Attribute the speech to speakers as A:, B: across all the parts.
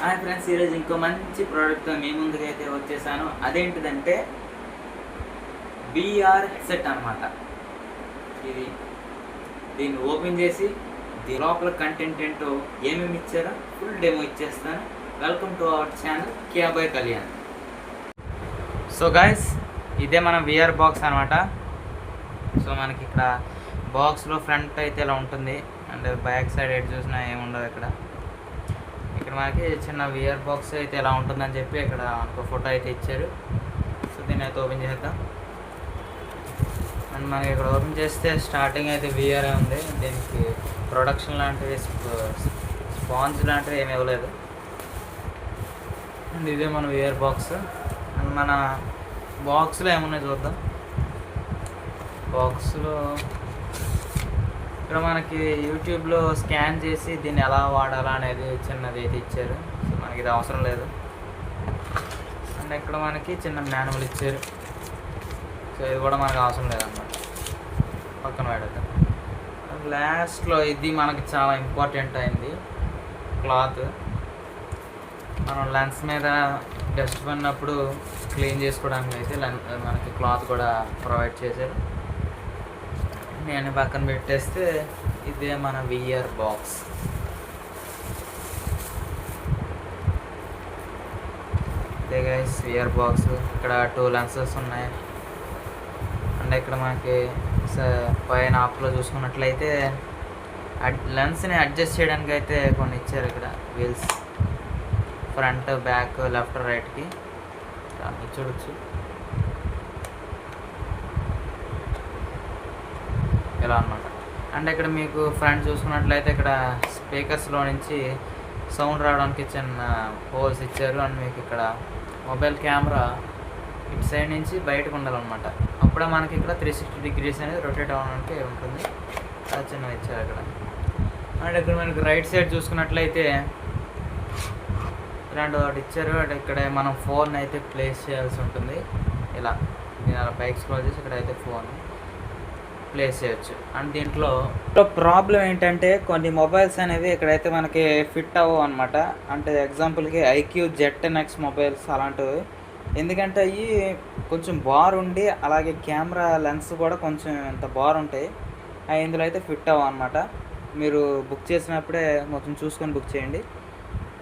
A: Hi friends, ఈరోజు ఇంకో మంచి ప్రోడక్ట్తో మీ ముందుకైతే వచ్చేసాను. అదేంటిదంటే VR హెడ్సెట్ అనమాట. దీన్ని ఓపెన్ చేసి దీని లోపల కంటెంట్ ఏంటో ఏమేమి ఇచ్చారో ఫుల్ డెమో ఇచ్చేస్తాను. Welcome to our channel Kia by Kalyan. So guys, ఇదే మన VR బాక్స్ అనమాట. సో మనకి ఇక్కడ బాక్స్లో ఫ్రంట్ అయితే ఇలా ఉంటుంది, అండ్ బ్యాక్ సైడ్ ఎటు చూసినా ఏముండదు. ఇక్కడ మనకి చిన్న VR బాక్స్ అయితే ఎలా ఉంటుందని చెప్పి ఇక్కడ ఒక ఫోటో అయితే ఇచ్చారు. సో దీన్ని అయితే ఓపెన్ చేద్దాం. అండ్ మనకి ఇక్కడ ఓపెన్ చేస్తే స్టార్టింగ్ అయితే VR ఉంది. దీనికి ప్రొడక్షన్ లాంటివి స్పాంజ్ లాంటివి ఏమి ఇవ్వలేదు. అండ్ ఇదే మన VR బాక్స్. అండ్ మన బాక్స్లో ఏమున్నాయి చూద్దాం. బాక్స్లో ఇక్కడ మనకి యూట్యూబ్లో స్కాన్ చేసి దీన్ని ఎలా వాడాలా అనేది చిన్నది అయితే ఇచ్చారు. సో మనకి ఇది అవసరం లేదు. అండ్ ఇక్కడ మనకి చిన్న మాన్యువల్ ఇచ్చారు. సో ఇది కూడా మనకు అవసరం లేదన్నమాట, పక్కన పెడతాం. లాస్ట్లో ఇది మనకి చాలా ఇంపార్టెంట్ అయింది, క్లాత్. మనం లెన్స్ మీద డస్ట్ పడినప్పుడు క్లీన్ చేసుకోవడానికి అయితే మనకి క్లాత్ కూడా ప్రొవైడ్ చేశారు. నేను పక్కన పెట్టేస్తే ఇదే మన VR బాక్స్. ఇదే గైస్ VR బాక్స్. ఇక్కడ 2 లెన్సెస్ ఉన్నాయి. అండ్ ఇక్కడ మనకి పైన ఆప్లో చూసుకున్నట్లయితే లెన్స్ని అడ్జస్ట్ చేయడానికి అయితే కొన్ని ఇచ్చారు. ఇక్కడ వీల్స్ ఫ్రంట్, బ్యాక్, లెఫ్ట్, రైట్కి చూడొచ్చు. ఇలా అనమాట. అండ్ ఇక్కడ మీకు ఫ్రంట్ చూసుకున్నట్లయితే ఇక్కడ స్పీకర్స్లో నుంచి సౌండ్ రావడానికి చిన్న హోల్స్ ఇచ్చారు. అండ్ మీకు ఇక్కడ మొబైల్ కెమెరా ఇటు సైడ్ నుంచి బయటకు ఉండాలన్నమాట. అప్పుడే మనకి ఇక్కడ 360 డిగ్రీస్ అనేది రొటేట్ అవ్వడానికి ఉంటుంది. అది చిన్నది ఇచ్చారు ఇక్కడ. అండ్ ఇక్కడ మనకి రైట్ సైడ్ చూసుకున్నట్లయితే ఇలాంటి ఒకటి ఇచ్చారు. ఇక్కడ మనం ఫోన్ అయితే ప్లేస్ చేయాల్సి ఉంటుంది. ఇలా నేను అలా పైకి స్క్రోల్ చేసి ఇక్కడ అయితే ఫోన్ ప్లేస్ చేయొచ్చు. అండ్ దీంట్లో ప్రాబ్లం ఏంటంటే కొన్ని మొబైల్స్ అనేవి ఇక్కడైతే మనకి ఫిట్ అవ్వవు అనమాట. అంటే ఎగ్జాంపుల్కి IQ Z10X మొబైల్స్ అలాంటివి. ఎందుకంటే అవి కొంచెం బార్ ఉండి అలాగే కెమెరా లెన్స్ కూడా కొంచెం ఇంత బార్ ఉంటాయి. అవి ఇందులో అయితే ఫిట్ అవ్వవు అనమాట. మీరు బుక్ చేసినప్పుడే మొత్తం చూసుకొని బుక్ చేయండి.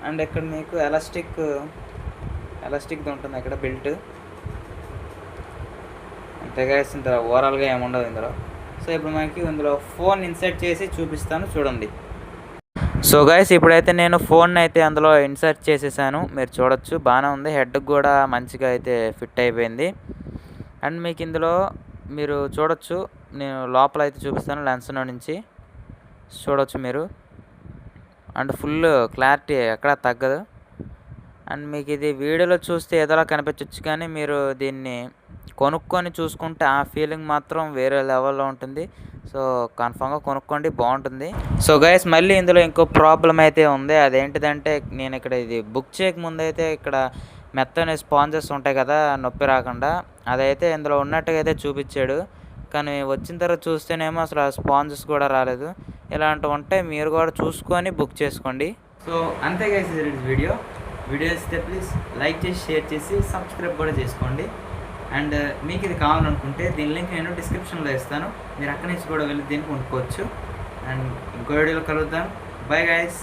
A: అండ్ ఇక్కడ మీకు ఎలాస్టిక్ది ఉంటుంది ఇక్కడ బెల్ట్. అంతేగా ఇంత ఓవరాల్గా ఏముండదు ఇందులో. సో ఇప్పుడు మనకి ఇందులో ఫోన్ ఇన్సర్ట్ చేసి చూపిస్తాను, చూడండి. సో గైస్, ఇప్పుడైతే నేను ఫోన్ అయితే అందులో ఇన్సర్ట్ చేసేసాను. మీరు చూడొచ్చు, బాగానే ఉంది. హెడ్కి కూడా మంచిగా అయితే ఫిట్ అయిపోయింది. అండ్ మీకు ఇందులో మీరు చూడొచ్చు, నేను లోపల అయితే చూపిస్తాను. లెన్స్లో నుంచి చూడొచ్చు మీరు. అండ్ ఫుల్ క్లారిటీ ఎక్కడ తగ్గదు. అండ్ మీకు ఇది వీడియోలో చూస్తే ఏదోలా కనిపించవచ్చు, కానీ మీరు దీన్ని కొనుక్కొని చూసుకుంటే ఆ ఫీలింగ్ మాత్రం వేరే లెవెల్లో ఉంటుంది. సో కన్ఫామ్గా కొనుక్కోండి, బాగుంటుంది. సో గైస్, మళ్ళీ ఇందులో ఇంకో ప్రాబ్లం అయితే ఉంది. అదేంటిదంటే నేను ఇక్కడ ఇది బుక్ చేయకముందు అయితే ఇక్కడ మెత్తని స్పాంజెస్ ఉంటాయి కదా, నొప్పి రాకుండా, అదైతే ఇందులో ఉన్నట్టుగా అయితే చూపించాడు. కానీ వచ్చిన తర్వాత చూస్తేనేమో అసలు ఆ స్పాంజెస్ కూడా రాలేదు. ఇలాంటివి ఉంటే మీరు కూడా చూసుకొని బుక్ చేసుకోండి. సో అంతే గైస్, వీడియో ఇస్తే ప్లీజ్ లైక్ చేసి, షేర్ చేసి, సబ్స్క్రైబ్ కూడా చేసుకోండి. అండ్ మీకు ఇది కావాలనుకుంటే దీని లింక్ నేను డిస్క్రిప్షన్లో ఇస్తాను. మీరు అక్కడి నుంచి కూడా వెళ్ళి దీన్ని కొనుక్కోవచ్చు. అండ్ ఇంకో వీడియోలో కలుద్దాం. Bye guys.